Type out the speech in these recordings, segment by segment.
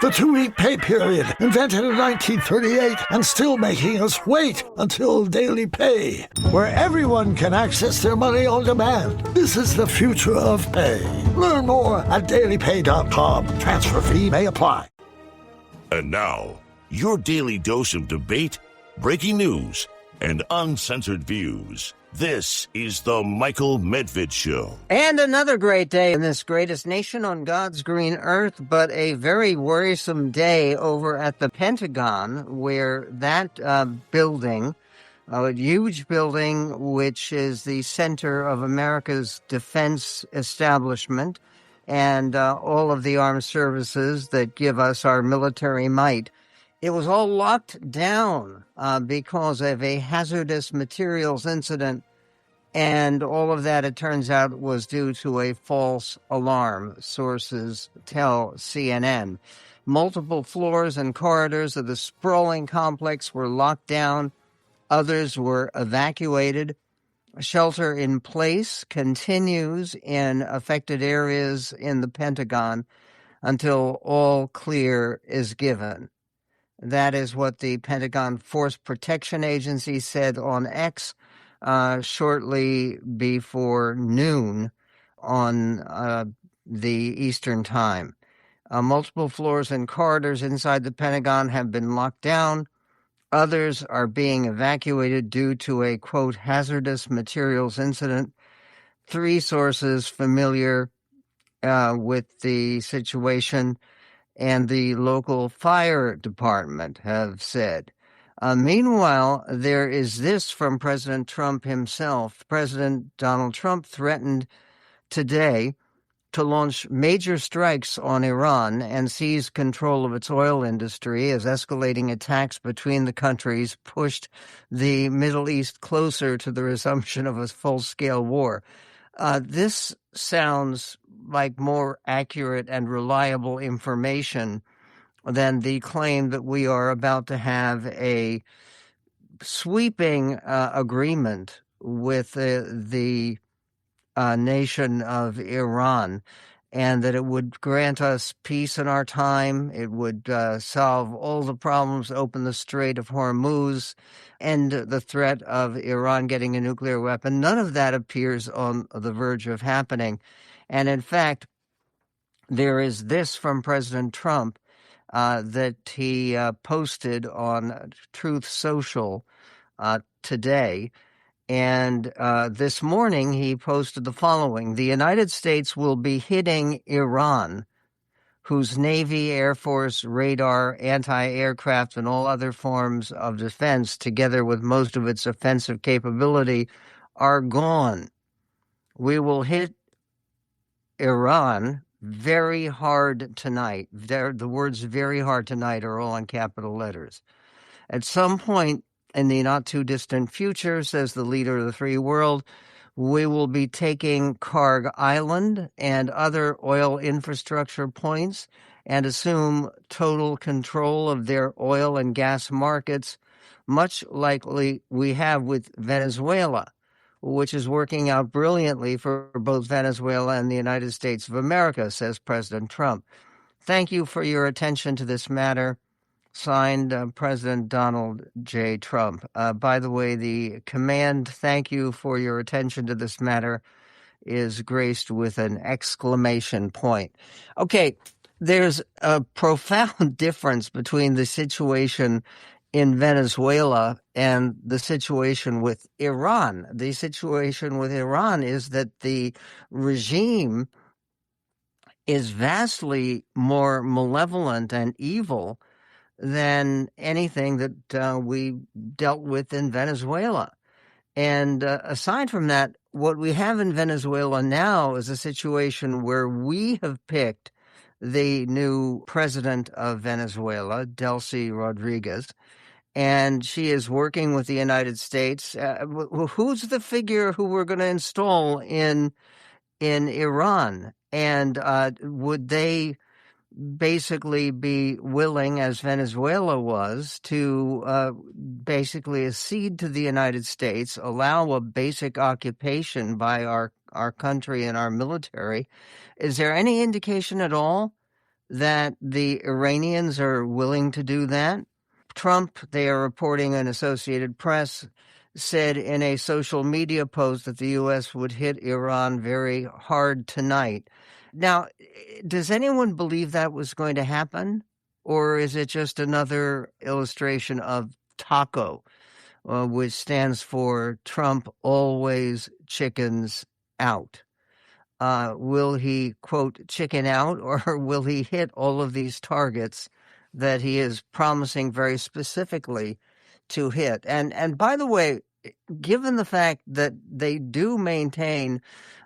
The 2-week pay period, invented in 1938 and still making us wait until daily pay, where everyone can access their money on demand. This is the future of pay. Learn more at dailypay.com. Transfer fee may apply. And now, your daily dose of debate, breaking news, and uncensored views. This is the Michael Medved Show. And another great day in this greatest nation on God's green earth, but a very worrisome day over at the Pentagon, where that building, a huge building, which is the center of America's defense establishment and all of the armed services that give us our military might, it was all locked down because of a hazardous materials incident, and all of that, it turns out, was due to a false alarm, sources tell CNN. Multiple floors and corridors of the sprawling complex were locked down. Others were evacuated. Shelter in place continues in affected areas in the Pentagon until all clear is given. That is what the Pentagon Force Protection Agency said on X shortly before noon on the Eastern Time. Multiple floors and corridors inside the Pentagon have been locked down. Others are being evacuated due to a, quote, hazardous materials incident. 3 sources familiar with the situation and the local fire department have said. Meanwhile, there is this from President Trump himself. President Donald Trump threatened today to launch major strikes on Iran and seize control of its oil industry as escalating attacks between the countries pushed the Middle East closer to the resumption of a full-scale war. This sounds like more accurate and reliable information than the claim that we are about to have a sweeping agreement with the nation of Iran, and that it would grant us peace in our time. It would solve all the problems, open the Strait of Hormuz, end the threat of Iran getting a nuclear weapon. None of that appears on the verge of happening. And in fact, there is this from President Trump that he posted on Truth Social today. And this morning he posted the following: the United States will be hitting Iran, whose Navy, Air Force, radar, anti-aircraft, and all other forms of defense, together with most of its offensive capability, are gone. We will hit Iran very hard tonight. The words "very hard tonight" are all in capital letters. At some point in the not-too-distant future, says the leader of the free world, we will be taking Karg Island and other oil infrastructure points and assume total control of their oil and gas markets, much like we have with Venezuela, which is working out brilliantly for both Venezuela and the United States of America, says President Trump. Thank you for your attention to this matter. Signed, President Donald J. Trump. By the way, the command, "thank you for your attention to this matter," is graced with an exclamation point. Okay, there's a profound difference between the situation in Venezuela and the situation with Iran. The situation with Iran is that the regime is vastly more malevolent and evil than anything that we dealt with in Venezuela. And aside from that, what we have in Venezuela now is a situation where we have picked the new president of Venezuela, Delcy Rodriguez, and she is working with the United States. Who's the figure who we're going to install in Iran? And would they basically be willing, as Venezuela was, to basically accede to the United States, allow a basic occupation by our country and our military? Is there any indication at all that the Iranians are willing to do that? Trump, they are reporting in Associated Press, said in a social media post that the U.S. would hit Iran very hard tonight. Now, does anyone believe that was going to happen? Or is it just another illustration of TACO, which stands for Trump always chickens out? Will he, quote, chicken out, or will he hit all of these targets that he is promising very specifically to hit? And by the way, given the fact that they do maintain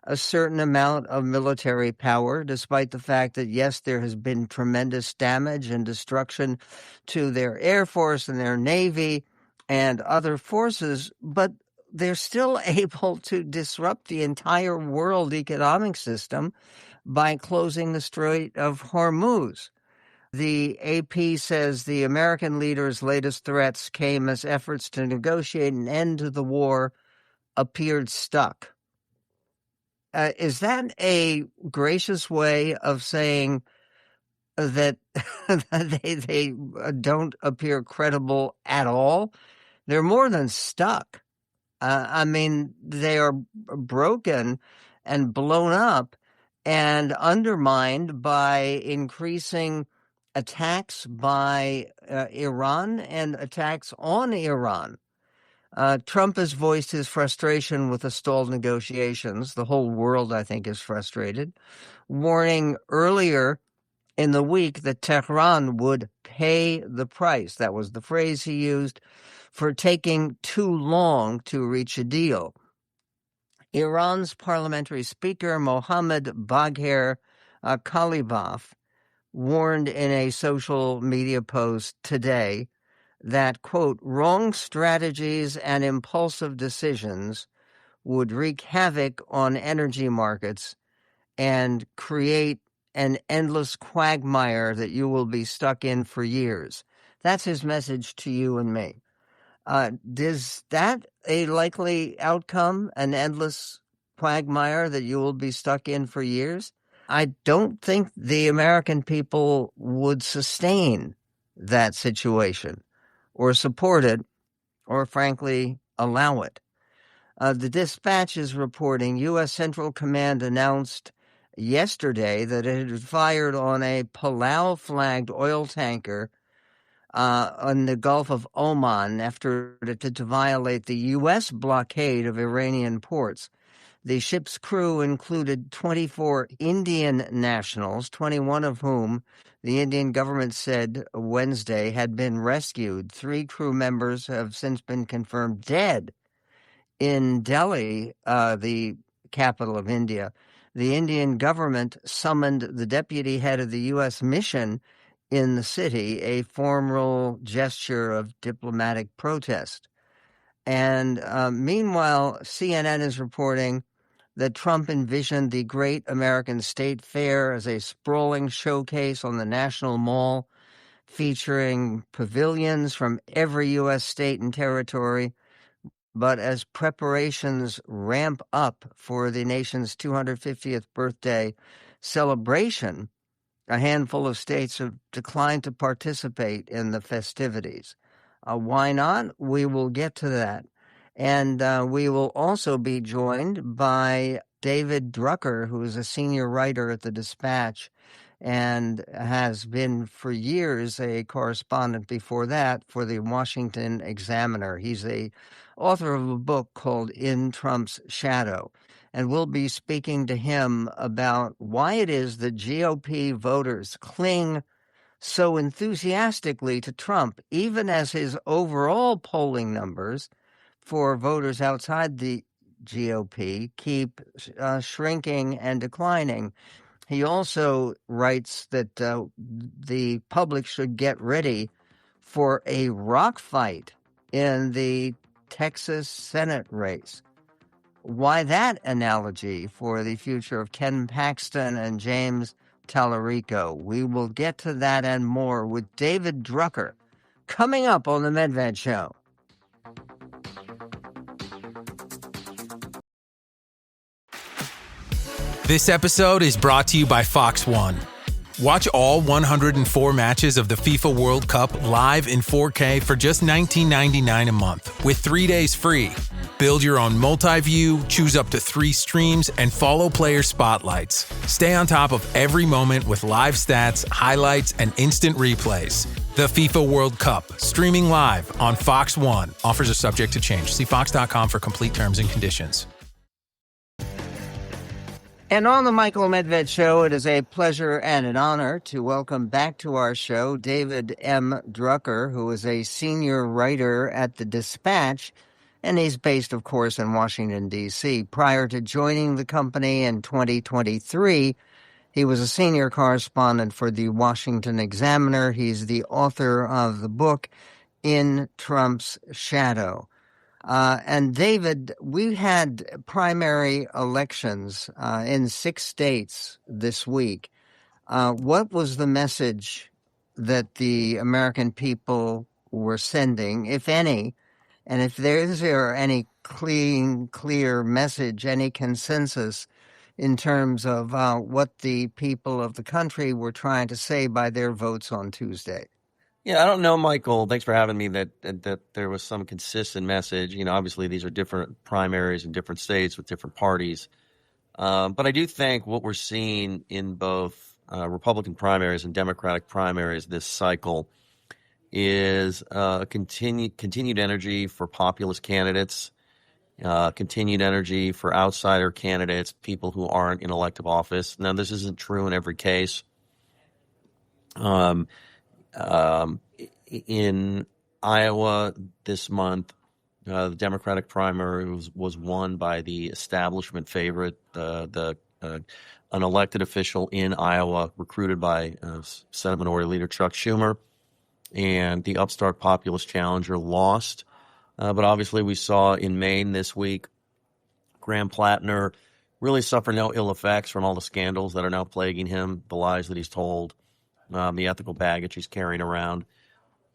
a certain amount of military power, despite the fact that, yes, there has been tremendous damage and destruction to their Air Force and their Navy and other forces, but they're still able to disrupt the entire world economic system by closing the Strait of Hormuz. The AP says the American leaders' latest threats came as efforts to negotiate an end to the war appeared stuck. Is that a gracious way of saying that they don't appear credible at all? They're more than stuck. I mean, they are broken and blown up and undermined by increasing attacks by Iran and attacks on Iran. Trump has voiced his frustration with the stalled negotiations. The whole world, I think, is frustrated, warning earlier in the week that Tehran would pay the price. That was the phrase he used, for taking too long to reach a deal. Iran's parliamentary speaker, Mohammad Bagher Kalibaf, warned in a social media post today that, quote, wrong strategies and impulsive decisions would wreak havoc on energy markets and create an endless quagmire that you will be stuck in for years. That's his message to you and me. Is that a likely outcome, an endless quagmire that you will be stuck in for years? I don't think the American people would sustain that situation or support it or, frankly, allow it. The Dispatch is reporting U.S. Central Command announced yesterday that it had fired on a Palau-flagged oil tanker on the Gulf of Oman after it to violate the U.S. blockade of Iranian ports. The ship's crew included 24 Indian nationals, 21 of whom the Indian government said Wednesday had been rescued. 3 crew members have since been confirmed dead in Delhi, the capital of India. The Indian government summoned the deputy head of the U.S. mission in the city, a formal gesture of diplomatic protest. And meanwhile, CNN is reporting that Trump envisioned the Great American State Fair as a sprawling showcase on the National Mall, featuring pavilions from every U.S. state and territory. But as preparations ramp up for the nation's 250th birthday celebration, a handful of states have declined to participate in the festivities. Why not? We will get to that. And we will also be joined by David Drucker, who is a senior writer at the Dispatch and has been for years a correspondent before that for the Washington Examiner. He's the author of a book called In Trump's Shadow. And we'll be speaking to him about why it is that GOP voters cling so enthusiastically to Trump, even as his overall polling numbers for voters outside the GOP keep shrinking and declining. He also writes that the public should get ready for a rock fight in the Texas Senate race. Why that analogy for the future of Ken Paxton and James Tallarico? We will get to that and more with David Drucker coming up on the MedVed Show. This episode is brought to you by Fox One. Watch all 104 matches of the FIFA World Cup live in 4K for just $19.99 a month with 3 days free. Build your own multi-view, choose up to 3 streams, and follow player spotlights. Stay on top of every moment with live stats, highlights, and instant replays. The FIFA World Cup, streaming live on Fox One. Offers are subject to change. See fox.com for complete terms and conditions. And on the Michael Medved Show, it is a pleasure and an honor to welcome back to our show David M. Drucker, who is a senior writer at The Dispatch, and he's based, of course, in Washington, D.C. Prior to joining the company in 2023, he was a senior correspondent for the Washington Examiner. He's the author of the book In Trump's Shadow. And David, we had primary elections in 6 states this week. What was the message that the American people were sending, if any? And if there's any clear message, any consensus in terms of what the people of the country were trying to say by their votes on Tuesday? Yeah, I don't know, Michael. Thanks for having me. That there was some consistent message. Obviously these are different primaries in different states with different parties. But I do think what we're seeing in both Republican primaries and Democratic primaries this cycle is continued energy for populist candidates, continued energy for outsider candidates, people who aren't in elective office. Now, this isn't true in every case. In Iowa this month, the Democratic primary was won by the establishment favorite, an elected official in Iowa recruited by Senate Minority Leader Chuck Schumer, and the upstart populist challenger lost. But obviously we saw in Maine this week, Graham Plattner really suffer no ill effects from all the scandals that are now plaguing him, the lies that he's told, the ethical baggage he's carrying around.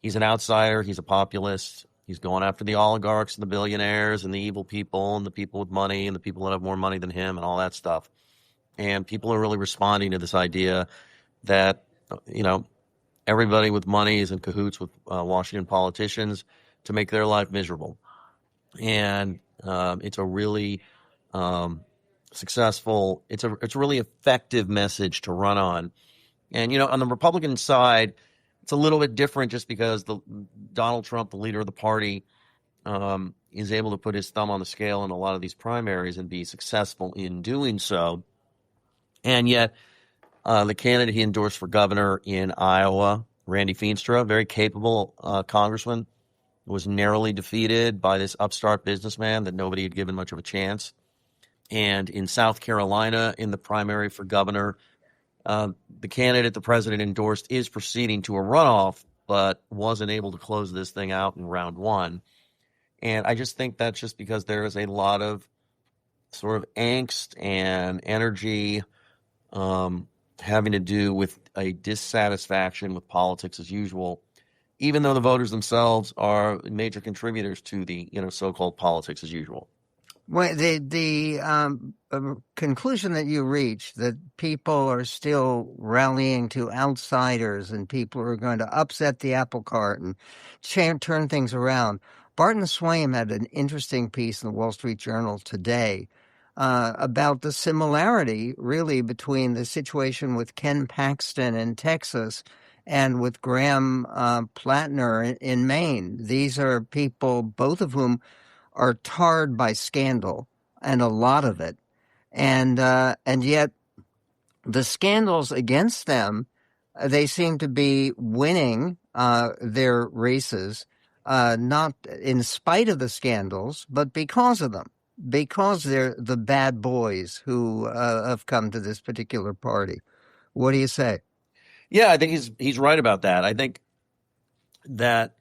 He's an outsider. He's a populist. He's going after the oligarchs and the billionaires and the evil people and the people with money and the people that have more money than him and all that stuff. And people are really responding to this idea that, everybody with money is in cahoots with Washington politicians to make their life miserable. And it's a really successful, it's a really effective message to run on. And, on the Republican side, it's a little bit different just because Donald Trump, the leader of the party, is able to put his thumb on the scale in a lot of these primaries and be successful in doing so. And yet, the candidate he endorsed for governor in Iowa, Randy Feenstra, very capable congressman, was narrowly defeated by this upstart businessman that nobody had given much of a chance. And in South Carolina, in the primary for governor, the candidate the president endorsed is proceeding to a runoff, but wasn't able to close this thing out in round 1. And I just think that's just because there is a lot of sort of angst and energy having to do with a dissatisfaction with politics as usual, even though the voters themselves are major contributors to the so-called politics as usual. Well, the conclusion that you reach, that people are still rallying to outsiders and people are going to upset the apple cart and turn things around. Barton Swaim had an interesting piece in the Wall Street Journal today about the similarity, really, between the situation with Ken Paxton in Texas and with Graham Plattner in Maine. These are people, both of whom are tarred by scandal, and a lot of it, and yet the scandals against them, they seem to be winning their races, not in spite of the scandals, but because of them, because they're the bad boys who have come to this particular party. What do you say? Yeah, I think he's right about that. I think that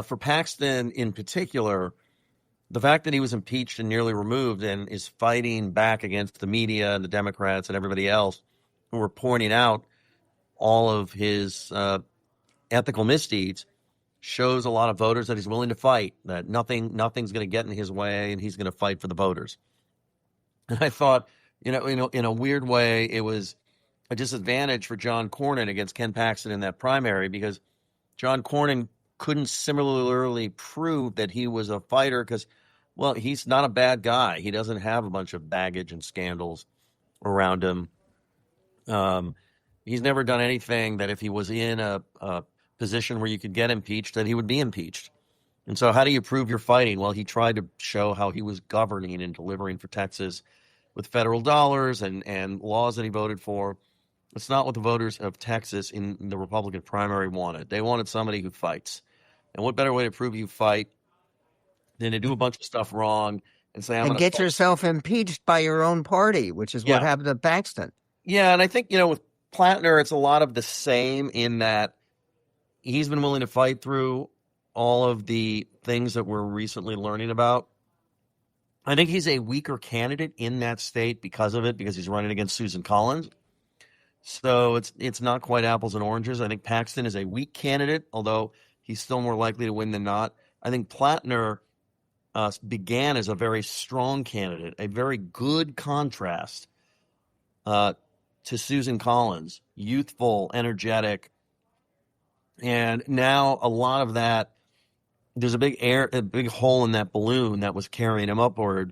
for Paxton in particular, the fact that he was impeached and nearly removed and is fighting back against the media and the Democrats and everybody else who were pointing out all of his ethical misdeeds shows a lot of voters that he's willing to fight, that nothing's going to get in his way, and he's going to fight for the voters. And I thought, in a weird way, it was a disadvantage for John Cornyn against Ken Paxton in that primary, because John Cornyn couldn't similarly prove that he was a fighter because, well, he's not a bad guy. He doesn't have a bunch of baggage and scandals around him. He's never done anything that if he was in a position where you could get impeached, that he would be impeached. And so how do you prove you're fighting? Well, he tried to show how he was governing and delivering for Texas with federal dollars and laws that he voted for. It's not what the voters of Texas in the Republican primary wanted. They wanted somebody who fights. And what better way to prove you fight than to do a bunch of stuff wrong and say, I'm And going to get yourself impeached by your own party, which is what happened to Paxton. Yeah, and I think, with Plattner, it's a lot of the same in that he's been willing to fight through all of the things that we're recently learning about. I think he's a weaker candidate in that state because of it, because he's running against Susan Collins. So it's not quite apples and oranges. I think Paxton is a weak candidate, although he's still more likely to win than not. I think Plattner began as a very strong candidate, a very good contrast to Susan Collins, youthful, energetic. And now a lot of that, there's a big hole in that balloon that was carrying him upward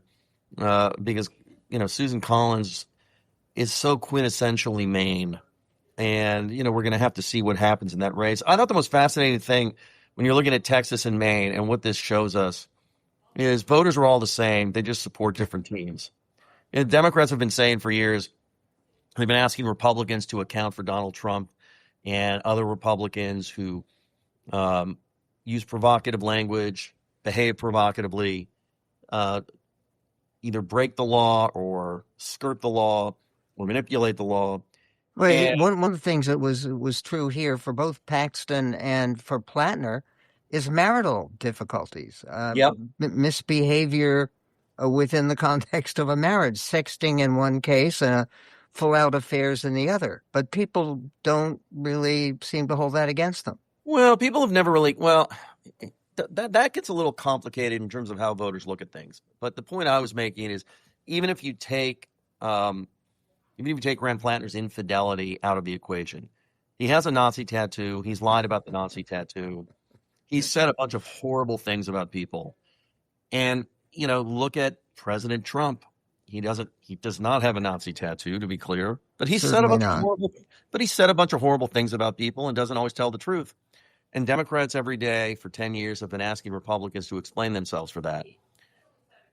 because, Susan Collins is so quintessentially Maine. And, we're going to have to see what happens in that race. I thought the most fascinating thing when you're looking at Texas and Maine and what this shows us is voters are all the same. They just support different teams. And Democrats have been saying for years, they've been asking Republicans to account for Donald Trump and other Republicans who use provocative language, behave provocatively, either break the law or skirt the law or manipulate the law. Well, one of the things that was true here for both Paxton and for Plattner is marital difficulties, misbehavior within the context of a marriage, sexting in one case and full-out affairs in the other. But people don't really seem to hold that against them. Well, people have never really that gets a little complicated in terms of how voters look at things. But the point I was making is even if you take Graham Plattner's infidelity out of the equation, he has a Nazi tattoo. He's lied about the Nazi tattoo. He's said a bunch of horrible things about people. And, look at President Trump. He does not have a Nazi tattoo, to be clear, but he said a bunch of horrible things about people and doesn't always tell the truth. And Democrats every day for 10 years have been asking Republicans to explain themselves for that.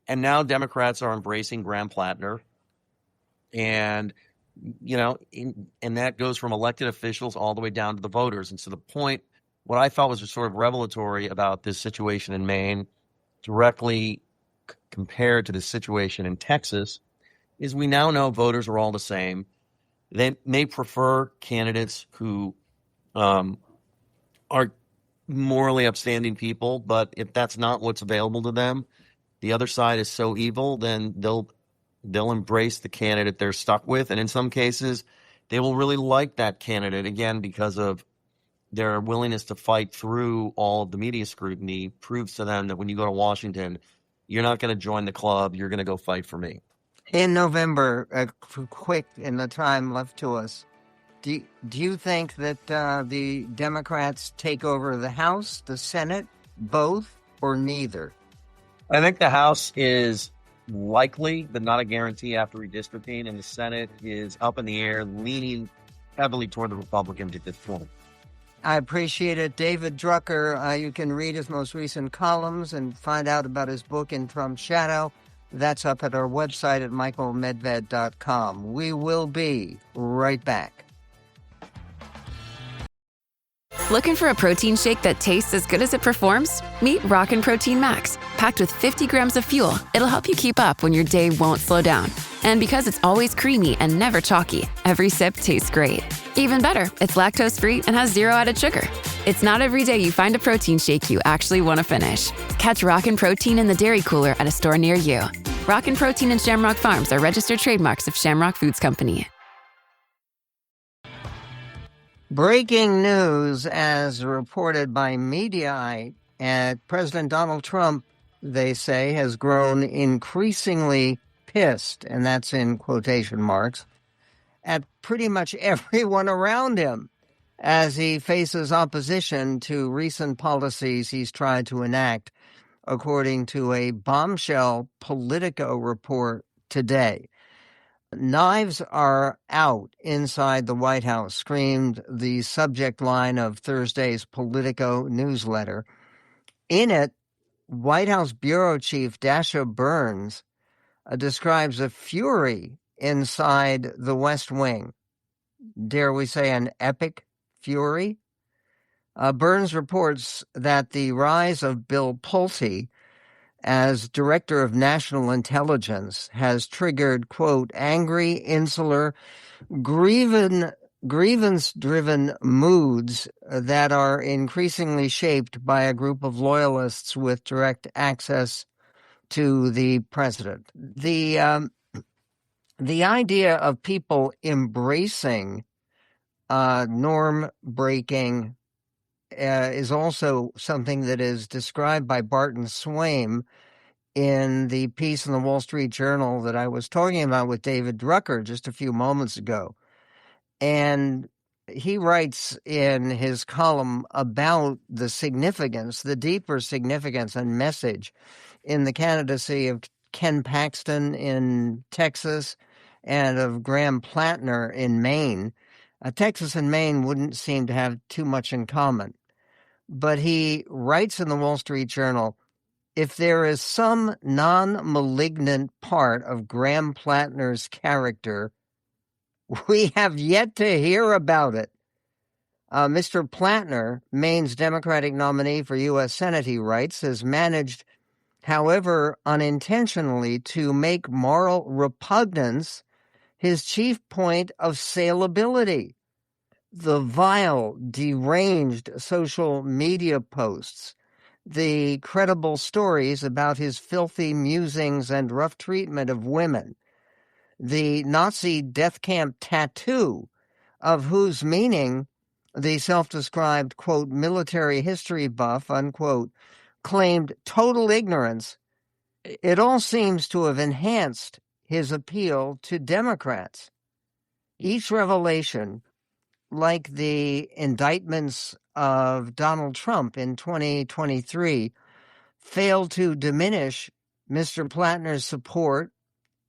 And now Democrats are embracing Graham Plattner. And, and that goes from elected officials all the way down to the voters. And so the point, what I thought was sort of revelatory about this situation in Maine, directly compared to the situation in Texas, is we now know voters are all the same. They may prefer candidates who are morally upstanding people, but if that's not what's available to them, the other side is so evil, then they'll embrace the candidate they're stuck with. And in some cases, they will really like that candidate, again, because of their willingness to fight through all of the media scrutiny proves to them that when you go to Washington, you're not going to join the club. You're going to go fight for me. In November, quick in the time left to us, do you think that the Democrats take over the House, the Senate, both, or neither? I think the House is likely, but not a guarantee after redistricting, and the Senate is up in the air, leaning heavily toward the Republicans at this point. I appreciate it. David Drucker, you can read his most recent columns and find out about his book, In Trump's Shadow. That's up at our website at michaelmedved.com. We will be right back. Looking for a protein shake that tastes as good as it performs? Meet Rockin' Protein Max. Packed with 50 grams of fuel, it'll help you keep up when your day won't slow down. And because it's always creamy and never chalky, every sip tastes great. Even better, it's lactose-free and has 0 added sugar. It's not every day you find a protein shake you actually want to finish. Catch Rockin' Protein in the dairy cooler at a store near you. Rockin' Protein and Shamrock Farms are registered trademarks of Shamrock Foods Company. Breaking news, as reported by Mediaite, President Donald Trump, they say, has grown increasingly pissed, and that's in quotation marks, at pretty much everyone around him as he faces opposition to recent policies he's tried to enact, according to a bombshell Politico report today. Knives are out inside the White House, screamed the subject line of Thursday's Politico newsletter. In it, White House Bureau Chief Dasha Burns describes a fury inside the West Wing. Dare we say an epic fury? Burns reports that the rise of Bill Pulte as Director of National Intelligence has triggered, quote, angry, insular, grievance-driven moods that are increasingly shaped by a group of loyalists with direct access to the president. The idea of people embracing norm-breaking is also something that is described by Barton Swaim in the piece in the Wall Street Journal that I was talking about with David Drucker just a few moments ago. And he writes in his column about the significance, the deeper significance and message in the candidacy of Ken Paxton in Texas and of Graham Plattner in Maine. Texas and Maine wouldn't seem to have too much in common. But he writes in the Wall Street Journal, if there is some non-malignant part of Graham Plattner's character, we have yet to hear about it. Mr. Plattner, Maine's Democratic nominee for U.S. Senate, he writes, has managed, however unintentionally, to make moral repugnance his chief point of salability. The vile, deranged social media posts, the credible stories about his filthy musings and rough treatment of women, the Nazi death camp tattoo, of whose meaning the self-described, quote, military history buff, unquote, claimed total ignorance, it all seems to have enhanced his appeal to Democrats. Each revelation, like the indictments of Donald Trump in 2023, failed to diminish Mr. Plattner's support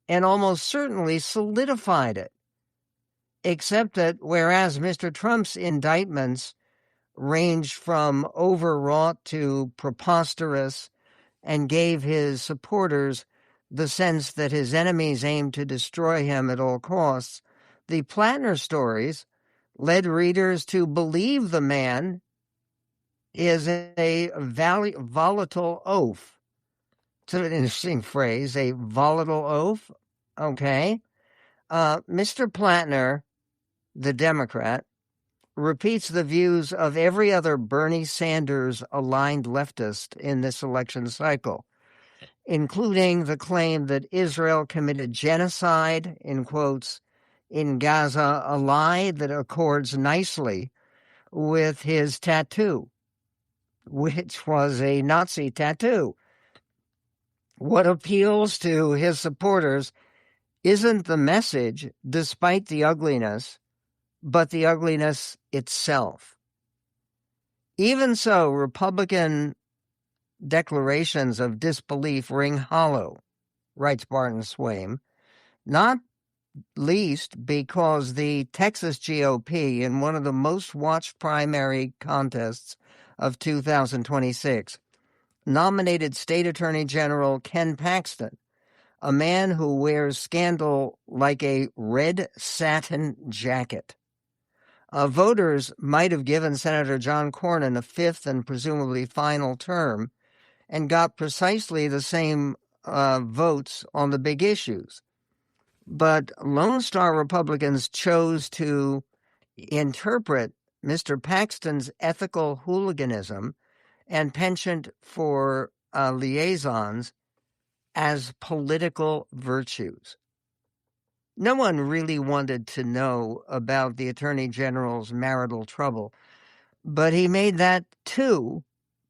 and almost certainly solidified it. Except that whereas Mr. Trump's indictments ranged from overwrought to preposterous and gave his supporters the sense that his enemies aimed to destroy him at all costs, the Plattner stories led readers to believe the man is a volatile oaf. It's an interesting phrase, a volatile oaf. Okay. Mr. Plattner, the Democrat, repeats the views of every other Bernie Sanders-aligned leftist in this election cycle, including the claim that Israel committed genocide, in quotes, in Gaza, a lie that accords nicely with his tattoo, which was a Nazi tattoo. What appeals to his supporters isn't the message, despite the ugliness, but the ugliness itself. Even so, Republican declarations of disbelief ring hollow, writes Barton Swaim, not least because the Texas GOP, in one of the most watched primary contests of 2026, nominated State Attorney General Ken Paxton, a man who wears scandal like a red satin jacket. Voters might have given Senator John Cornyn a fifth and presumably final term and got precisely the same votes on the big issues. But Lone Star Republicans chose to interpret Mr. Paxton's ethical hooliganism and penchant for liaisons as political virtues. No one really wanted to know about the Attorney General's marital trouble, but he made that, too,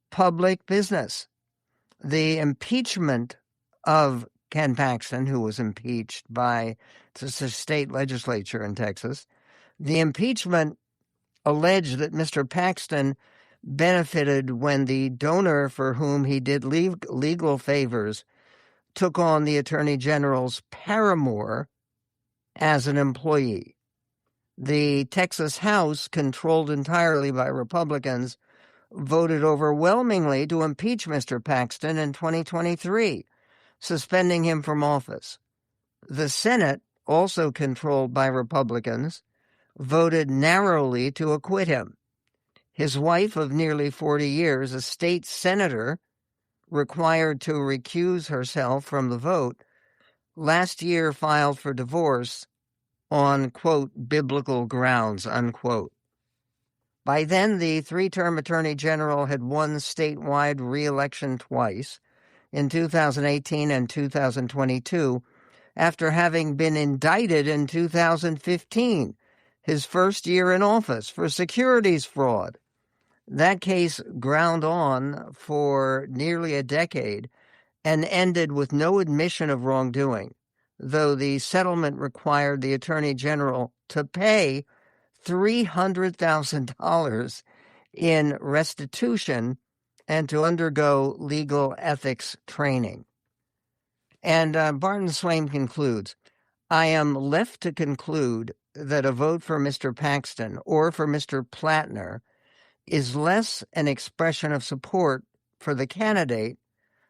public business. The impeachment of Ken Paxton, who was impeached by the state legislature in Texas. The impeachment alleged that Mr. Paxton benefited when the donor for whom he did legal favors took on the Attorney General's paramour as an employee. The Texas House, controlled entirely by Republicans, voted overwhelmingly to impeach Mr. Paxton in 2023, suspending him from office. The Senate, also controlled by Republicans, voted narrowly to acquit him. His wife of nearly 40 years, a state senator, required to recuse herself from the vote, last year filed for divorce on, quote, biblical grounds, unquote. By then, the three-term Attorney General had won statewide re-election twice, in 2018 and 2022, after having been indicted in 2015, his first year in office, for securities fraud. That case ground on for nearly a decade and ended with no admission of wrongdoing, though the settlement required the Attorney General to pay $300,000 in restitution and to undergo legal ethics training. And Barton Swaim concludes, I am left to conclude that a vote for Mr. Paxton or for Mr. Plattner is less an expression of support for the candidate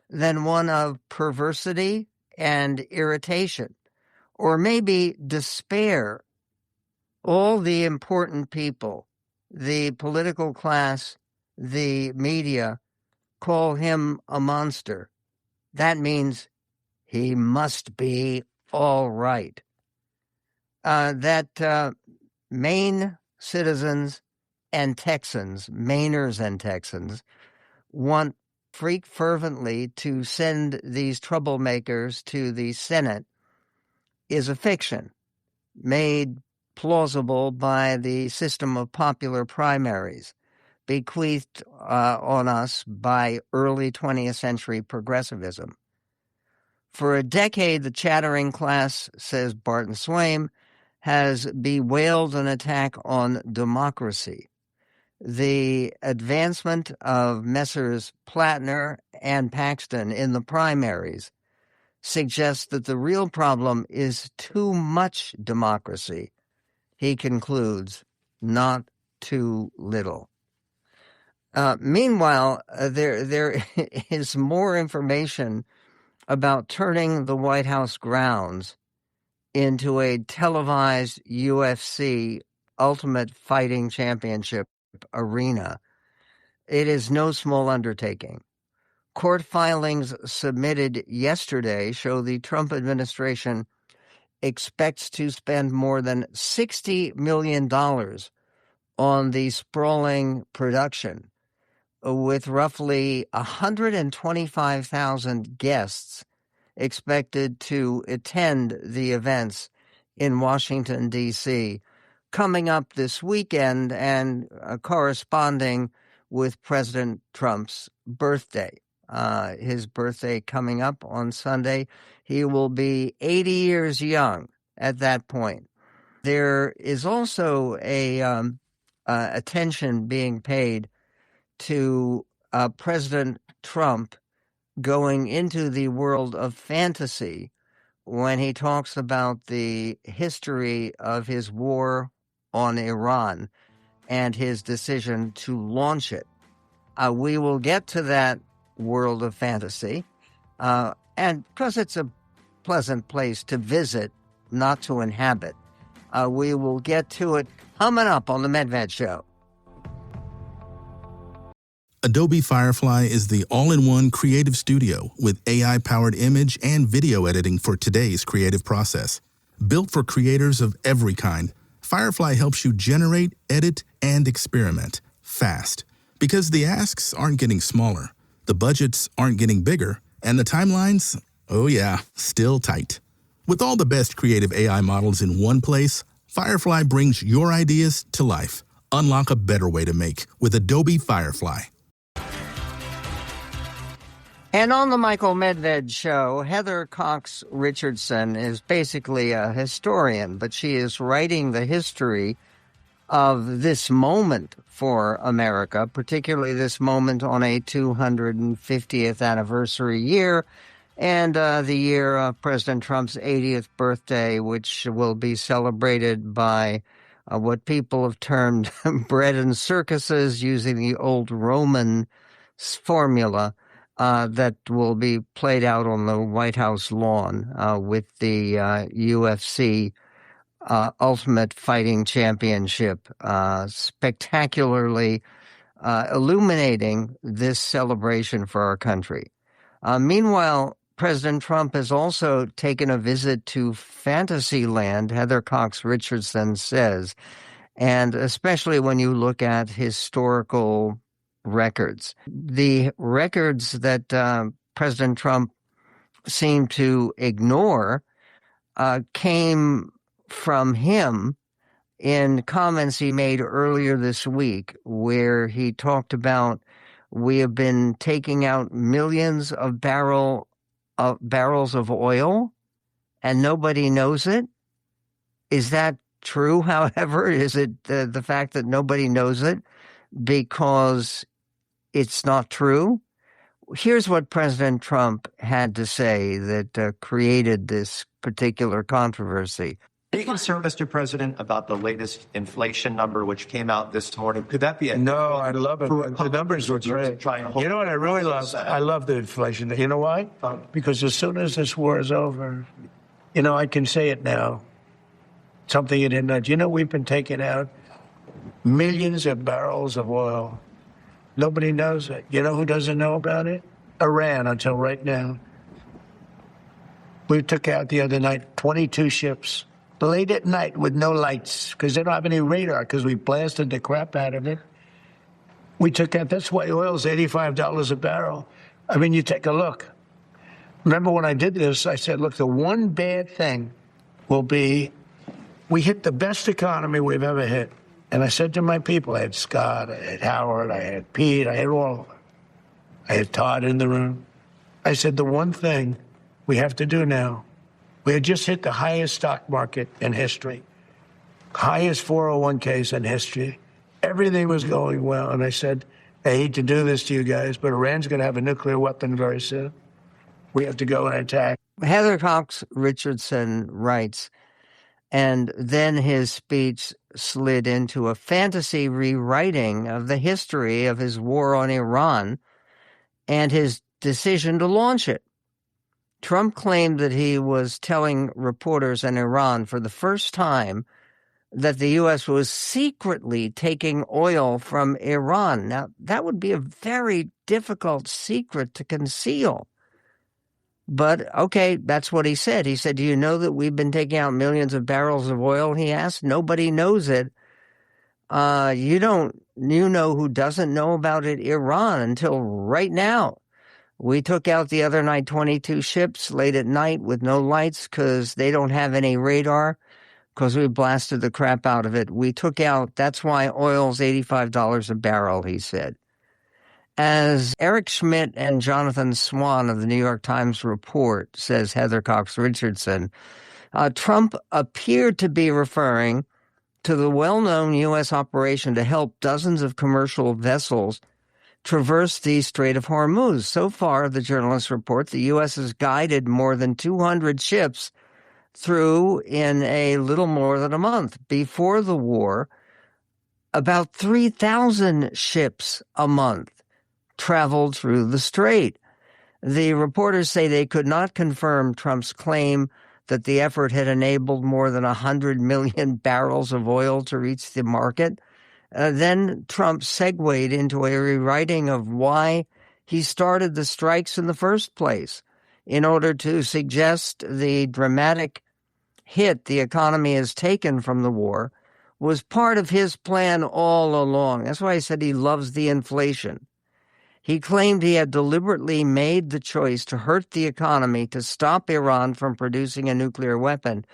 than one of perversity and irritation, or maybe despair. All the important people, the political class, the media, call him a monster. That means he must be all right. Maine citizens and Texans, Mainers and Texans, want fervently to send these troublemakers to the Senate is a fiction made plausible by the system of popular primaries bequeathed on us by early 20th century progressivism. For a decade, the chattering class, says Barton Swaim, has bewailed an attack on democracy. The advancement of Messrs. Plattner and Paxton in the primaries suggests that the real problem is too much democracy. He concludes, not too little. Meanwhile, there is more information about turning the White House grounds into a televised UFC Ultimate Fighting Championship arena. It is no small undertaking. Court filings submitted yesterday show the Trump administration expects to spend more than $60 million on the sprawling production, with roughly 125,000 guests expected to attend the events in Washington, D.C., coming up this weekend and corresponding with President Trump's birthday. His birthday coming up on Sunday. He will be 80 years young at that point. There is also a attention being paid to President Trump going into the world of fantasy when he talks about the history of his war on Iran and his decision to launch it. We will get to that world of fantasy, and because it's a pleasant place to visit, not to inhabit, we will get to it coming up on the MedVed Show. Adobe Firefly is the all-in-one creative studio with AI-powered image and video editing for today's creative process. Built for creators of every kind, Firefly helps you generate, edit, and experiment fast. Because the asks aren't getting smaller, the budgets aren't getting bigger, and the timelines, oh yeah, still tight. With all the best creative AI models in one place, Firefly brings your ideas to life. Unlock a better way to make with Adobe Firefly. And on the Michael Medved show, Heather Cox Richardson is basically a historian, but she is writing the history of this moment for America, particularly this moment on a 250th anniversary year and the year of President Trump's 80th birthday, which will be celebrated by what people have termed bread and circuses, using the old Roman formula that will be played out on the White House lawn with the UFC Ultimate Fighting Championship spectacularly illuminating this celebration for our country. Meanwhile, President Trump has also taken a visit to Fantasyland, Heather Cox Richardson says, and especially when you look at historical records. The records that President Trump seemed to ignore came from him in comments he made earlier this week, where he talked about, we have been taking out millions of barrels of oil and nobody knows it. Is that true, however? Is it the fact that nobody knows it because it's not true? Here's what President Trump had to say that created this particular controversy. Are you concerned, Mr. President, about the latest inflation number which came out this morning? Could that be a... No, I love it. The numbers were great. You know what I really love? I love the inflation. You know why? Because as soon as this war is over, I can say it now. Something you didn't know. You know, we've been taking out millions of barrels of oil. Nobody knows it. You know who doesn't know about it? Iran, until right now. We took out the other night 22 ships. Late at night with no lights, because they don't have any radar, because we blasted the crap out of it. We took out, that's why oil's $85 a barrel. I mean, you take a look. Remember when I did this, I said, look, the one bad thing will be we hit the best economy we've ever hit. And I said to my people, I had Scott, I had Howard, I had Pete, I had all of them. I had Todd in the room. I said, the one thing we have to do now, we had just hit the highest stock market in history, highest 401ks in history. Everything was going well. And I said, I hate to do this to you guys, but Iran's going to have a nuclear weapon very soon. We have to go and attack. Heather Cox Richardson writes, and then his speech slid into a fantasy rewriting of the history of his war on Iran and his decision to launch it. Trump claimed that he was telling reporters in Iran for the first time that the U.S. was secretly taking oil from Iran. Now, that would be a very difficult secret to conceal. But, okay, that's what he said. He said, do you know that we've been taking out millions of barrels of oil? He asked. Nobody knows it. You know who doesn't know about it? Iran, until right now. We took out the other night 22 ships late at night with no lights because they don't have any radar, because we blasted the crap out of it. We took out, that's why oil's $85 a barrel, he said. As Eric Schmidt and Jonathan Swan of the New York Times report, says Heather Cox Richardson, Trump appeared to be referring to the well-known U.S. operation to help dozens of commercial vessels traverse the Strait of Hormuz. So far, the journalists report, the U.S. has guided more than 200 ships through in a little more than a month. Before the war, about 3,000 ships a month traveled through the strait. The reporters say they could not confirm Trump's claim that the effort had enabled more than 100 million barrels of oil to reach the market. Then Trump segued into a rewriting of why he started the strikes in the first place, in order to suggest the dramatic hit the economy has taken from the war was part of his plan all along. That's why I said he loves the inflation. He claimed he had deliberately made the choice to hurt the economy to stop Iran from producing a nuclear weapon,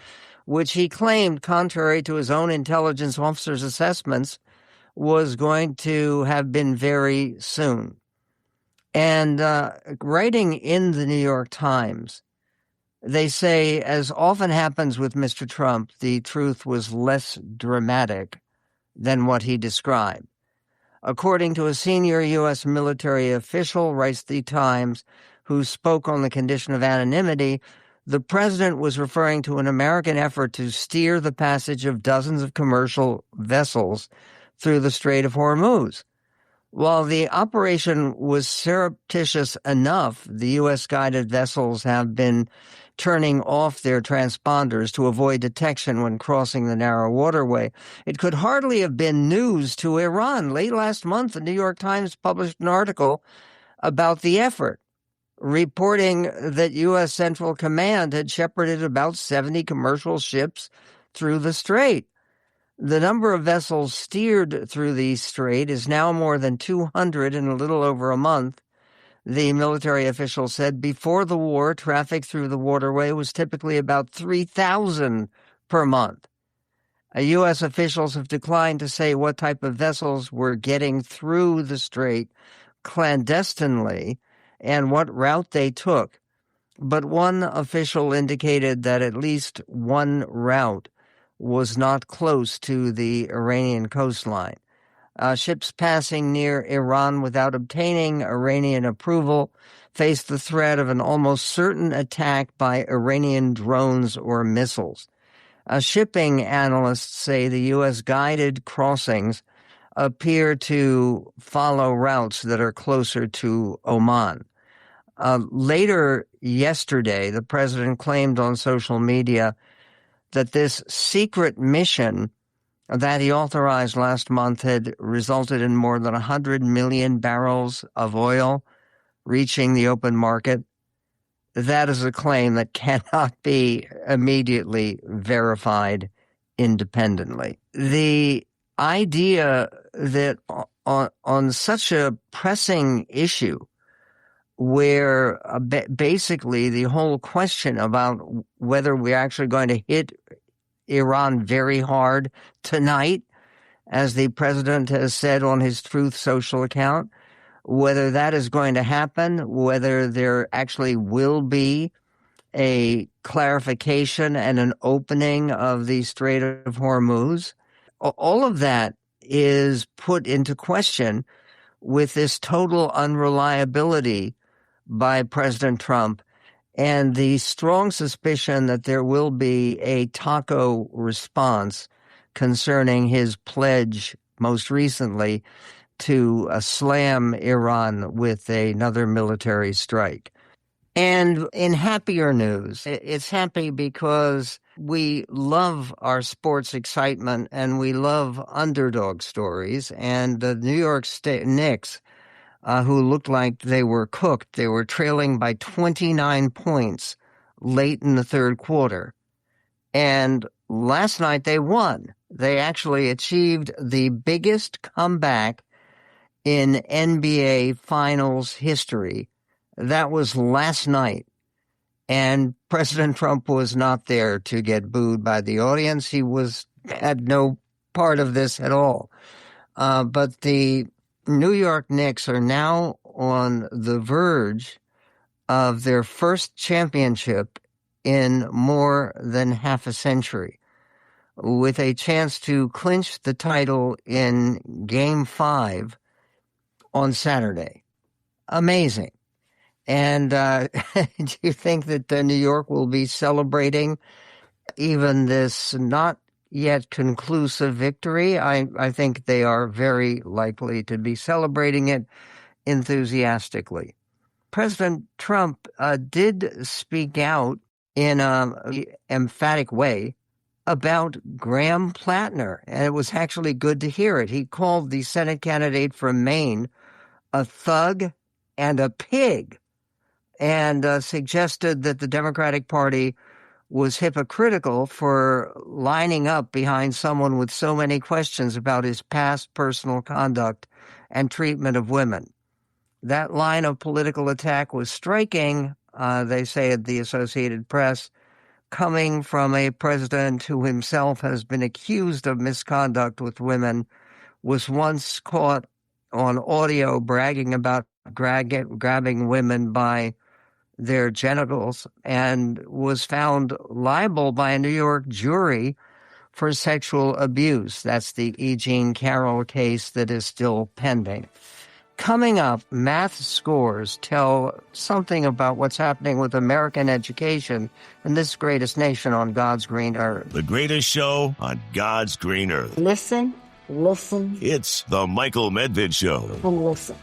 which he claimed, contrary to his own intelligence officers' assessments, was going to have been very soon. And writing in the New York Times, they say, as often happens with Mr. Trump, the truth was less dramatic than what he described. According to a senior U.S. military official, writes the Times, who spoke on the condition of anonymity, the president was referring to an American effort to steer the passage of dozens of commercial vessels through the Strait of Hormuz. While the operation was surreptitious enough, the U.S.-guided vessels have been turning off their transponders to avoid detection when crossing the narrow waterway. It could hardly have been news to Iran. Late last month, the New York Times published an article about the effort, reporting that U.S. Central Command had shepherded about 70 commercial ships through the strait. The number of vessels steered through the strait is now more than 200 in a little over a month. The military official said before the war, traffic through the waterway was typically about 3,000 per month. U.S. officials have declined to say what type of vessels were getting through the strait clandestinely and what route they took. But one official indicated that at least one route was not close to the Iranian coastline. Ships passing near Iran without obtaining Iranian approval face the threat of an almost certain attack by Iranian drones or missiles. Shipping analysts say the U.S.-guided crossings appear to follow routes that are closer to Oman. Later yesterday, the president claimed on social media that this secret mission that he authorized last month had resulted in more than 100 million barrels of oil reaching the open market. That is a claim that cannot be immediately verified independently. The idea that on such a pressing issue where basically the whole question about whether we're actually going to hit Iran very hard tonight, as the president has said on his Truth Social account, whether that is going to happen, whether there actually will be a clarification and an opening of the Strait of Hormuz, all of that is put into question with this total unreliability by President Trump and the strong suspicion that there will be a taco response concerning his pledge most recently to slam Iran with another military strike. And in happier news, it's happy because we love our sports excitement and we love underdog stories. And the New York State Knicks, who looked like they were cooked. They were trailing by 29 points late in the third quarter. And last night they won. They actually achieved the biggest comeback in NBA Finals history. That was last night. And President Trump was not there to get booed by the audience. He had no part of this at all. But the New York Knicks are now on the verge of their first championship in more than half a century, with a chance to clinch the title in Game 5 on Saturday. Amazing. And do you think that New York will be celebrating even this not yet conclusive victory? I think they are very likely to be celebrating it enthusiastically. President Trump did speak out in an emphatic way about Graham Plattner, and it was actually good to hear it. He called the Senate candidate from Maine a thug and a pig, and suggested that the Democratic Party was hypocritical for lining up behind someone with so many questions about his past personal conduct and treatment of women. That line of political attack was striking, they say at the Associated Press, coming from a president who himself has been accused of misconduct with women, was once caught on audio bragging about grabbing women by their genitals and was found liable by a New York jury for sexual abuse. That's the E. Jean Carroll case that is still pending. Coming up, math scores tell something about what's happening with American education in this greatest nation on God's green earth. The greatest show on God's green earth. Listen. It's the Michael Medved Show. And listen.